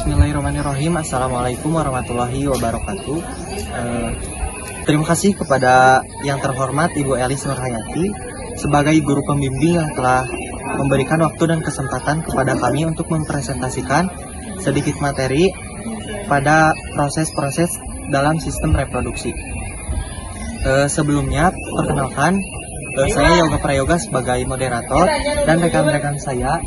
Bismillahirrahmanirrahim. Assalamualaikum warahmatullahi wabarakatuh. Terima kasih kepada yang terhormat Ibu Elis Nurhayati sebagai guru pembimbing yang telah memberikan waktu dan kesempatan kepada kami untuk mempresentasikan sedikit materi pada proses-proses dalam sistem reproduksi. Sebelumnya, perkenalkan, saya Yoga Prayoga sebagai moderator dan rekan-rekan saya.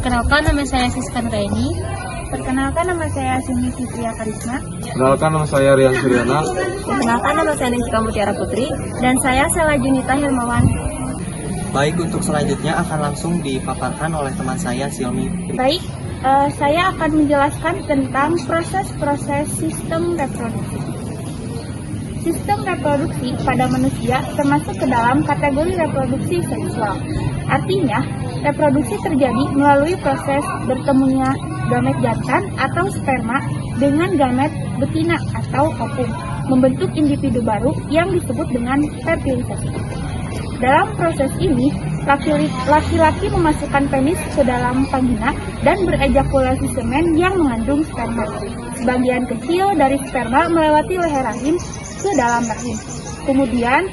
Perkenalkan, nama saya Siska Nuraini. Perkenalkan, nama saya Sumi Fitria Karisma. Perkenalkan, nama saya Rian Suryana. Perkenalkan, nama saya Nishika Mutiara Putri. Dan saya Sela Junita Hilmawan. Baik, untuk selanjutnya akan langsung dipaparkan oleh teman saya Silmi. Baik, saya akan menjelaskan tentang proses-proses sistem reproduksi. Sistem reproduksi pada manusia termasuk ke dalam kategori reproduksi seksual. Artinya, reproduksi terjadi melalui proses bertemunya gamet jantan atau sperma dengan gamet betina atau ovum, membentuk individu baru yang disebut dengan fertilisasi. Dalam proses ini, laki-laki memasukkan penis ke dalam vagina dan berejakulasi semen yang mengandung sperma. Sebagian kecil dari sperma melewati leher rahim ke dalam rahim, kemudian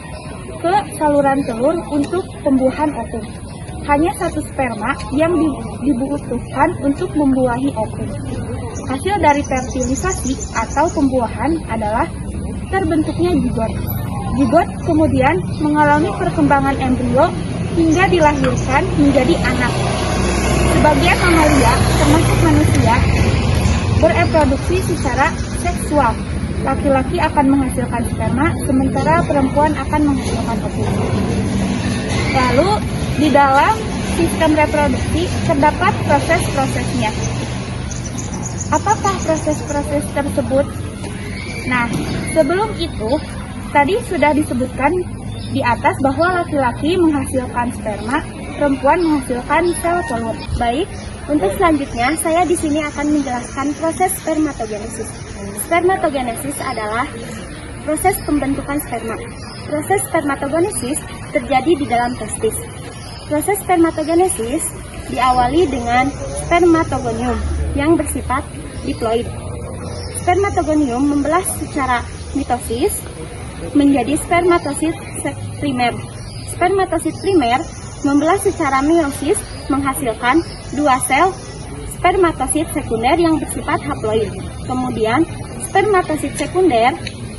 ke saluran telur untuk pembuahan ovum. Hanya satu sperma yang dibutuhkan untuk membuahi ovum. Hasil dari fertilisasi atau pembuahan adalah terbentuknya zigot. Zigot kemudian mengalami perkembangan embrio hingga dilahirkan menjadi anak. Sebagian mamalia, termasuk manusia, bereproduksi secara seksual. Laki-laki akan menghasilkan sperma, sementara perempuan akan menghasilkan ovum. Lalu, di dalam sistem reproduksi terdapat proses-prosesnya. Apakah proses-proses tersebut? Nah, sebelum itu, tadi sudah disebutkan di atas bahwa laki-laki menghasilkan sperma, perempuan menghasilkan sel telur. Baik, untuk selanjutnya saya di sini akan menjelaskan proses spermatogenesis. Spermatogenesis adalah proses pembentukan sperma. Proses spermatogenesis terjadi di dalam testis. Proses spermatogenesis diawali dengan spermatogonium yang bersifat diploid. Spermatogonium membelah secara mitosis menjadi spermatosit primer. Spermatosit primer membelah secara meiosis menghasilkan 2 sel spermatosit sekunder yang bersifat haploid. Kemudian spermatosit sekunder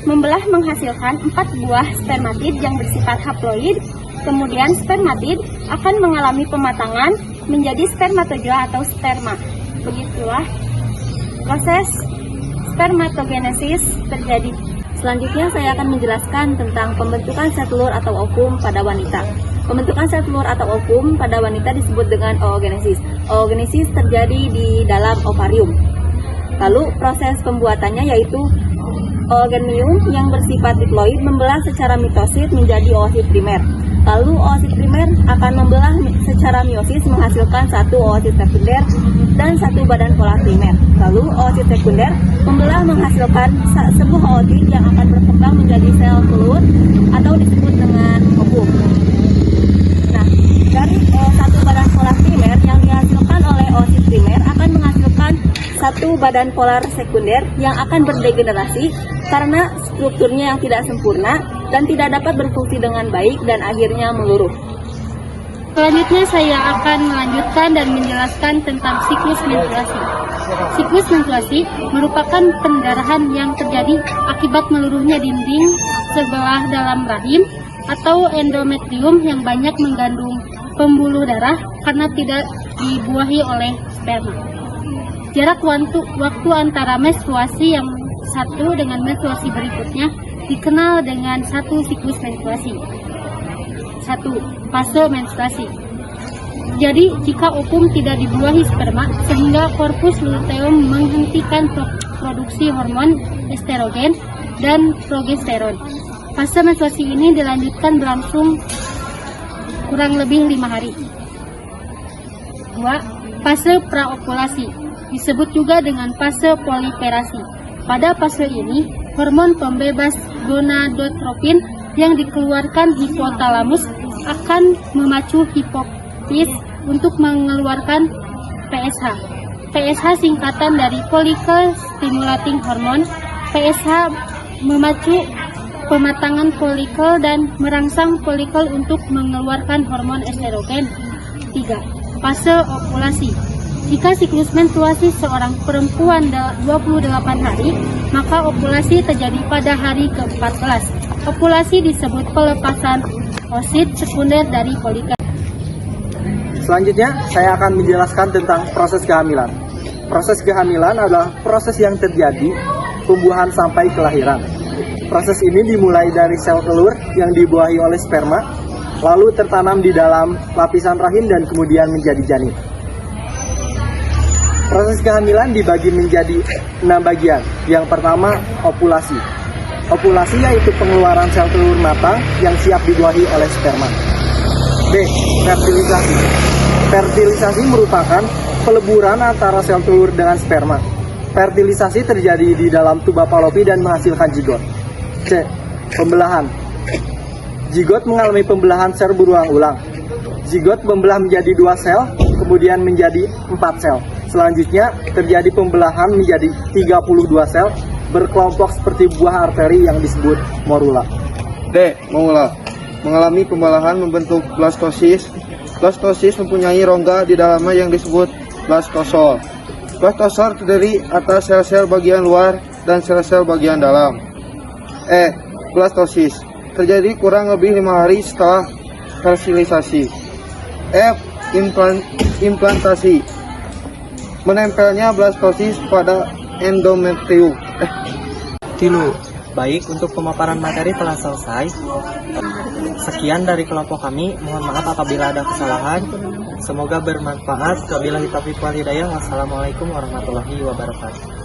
membelah menghasilkan 4 buah spermatid yang bersifat haploid. Kemudian spermatid akan mengalami pematangan menjadi spermatozoa atau sperma. Begitulah proses spermatogenesis terjadi. Selanjutnya saya akan menjelaskan tentang pembentukan sel telur atau ovum pada wanita. Pembentukan sel telur atau ovum pada wanita disebut dengan oogenesis. Oogenesis terjadi di dalam ovarium. Lalu proses pembuatannya yaitu oogonium yang bersifat diploid membelah secara mitosit menjadi oosit primer. Lalu oosit primer akan membelah secara meiosis menghasilkan 1 oosit sekunder dan 1 badan polar primer. Lalu oosit sekunder membelah menghasilkan sebuah oosit yang akan berkembang menjadi sel telur atau disebut dengan ovum. Nah, dari 1 badan polar primer yang dihasilkan oleh oosit primer akan menghasilkan 1 badan polar sekunder yang akan berdegenerasi karena strukturnya yang tidak sempurna dan tidak dapat berfungsi dengan baik dan akhirnya meluruh. Selanjutnya saya akan melanjutkan dan menjelaskan tentang siklus menstruasi. Siklus menstruasi merupakan pendarahan yang terjadi akibat meluruhnya dinding sebelah dalam rahim atau endometrium yang banyak mengandung pembuluh darah karena tidak dibuahi oleh sperma. Jarak waktu antara menstruasi yang satu dengan menstruasi berikutnya dikenal dengan satu siklus menstruasi. 1. Fase menstruasi. Jadi, jika ovum tidak dibuahi sperma, sehingga korpus luteum menghentikan produksi hormon estrogen dan progesteron. Fase menstruasi ini dilanjutkan berlangsung kurang lebih 5 hari. 2. Fase praovulasi. Disebut juga dengan fase proliferasi. Pada fase ini, hormon pembebas gonadotropin yang dikeluarkan hipotalamus akan memacu hipofis untuk mengeluarkan PSH. PSH singkatan dari Follicle Stimulating Hormone. PSH memacu pematangan folikel dan merangsang folikel untuk mengeluarkan hormon estrogen. 3. Fase ovulasi. Jika siklus menstruasi seorang perempuan 28 hari, maka ovulasi terjadi pada hari ke-14. Ovulasi disebut pelepasan oosit sekunder dari folikel. Selanjutnya, saya akan menjelaskan tentang proses kehamilan. Proses kehamilan adalah proses yang terjadi pembuahan sampai kelahiran. Proses ini dimulai dari sel telur yang dibuahi oleh sperma, lalu tertanam di dalam lapisan rahim dan kemudian menjadi janin. Proses kehamilan dibagi menjadi 6 bagian. Yang pertama, ovulasi. Ovulasi yaitu pengeluaran sel telur matang yang siap dibuahi oleh sperma. B. Fertilisasi. Fertilisasi merupakan peleburan antara sel telur dengan sperma. Fertilisasi terjadi di dalam tuba Fallopi dan menghasilkan zigot. C. Pembelahan. Zigot mengalami pembelahan sel berulang-ulang. Zigot membelah menjadi 2 sel, kemudian menjadi 4 sel. Selanjutnya terjadi pembelahan menjadi 32 sel berkelompok seperti buah arteri yang disebut morula. D. Morula. Mengalami pembelahan membentuk blastosis. Blastosis mempunyai rongga di dalamnya yang disebut blastosol. Blastosol terdiri atas sel-sel bagian luar dan sel-sel bagian dalam. E. Blastosis. Terjadi kurang lebih 5 hari setelah fertilisasi. F. Implantasi. Menempelnya blastosis pada endometrium. Tilu. Baik, untuk pemaparan materi telah selesai. Sekian dari kelompok kami. Mohon maaf apabila ada kesalahan. Semoga bermanfaat. Wabillahi taufiq wal hidayah. Wassalamualaikum warahmatullahi wabarakatuh.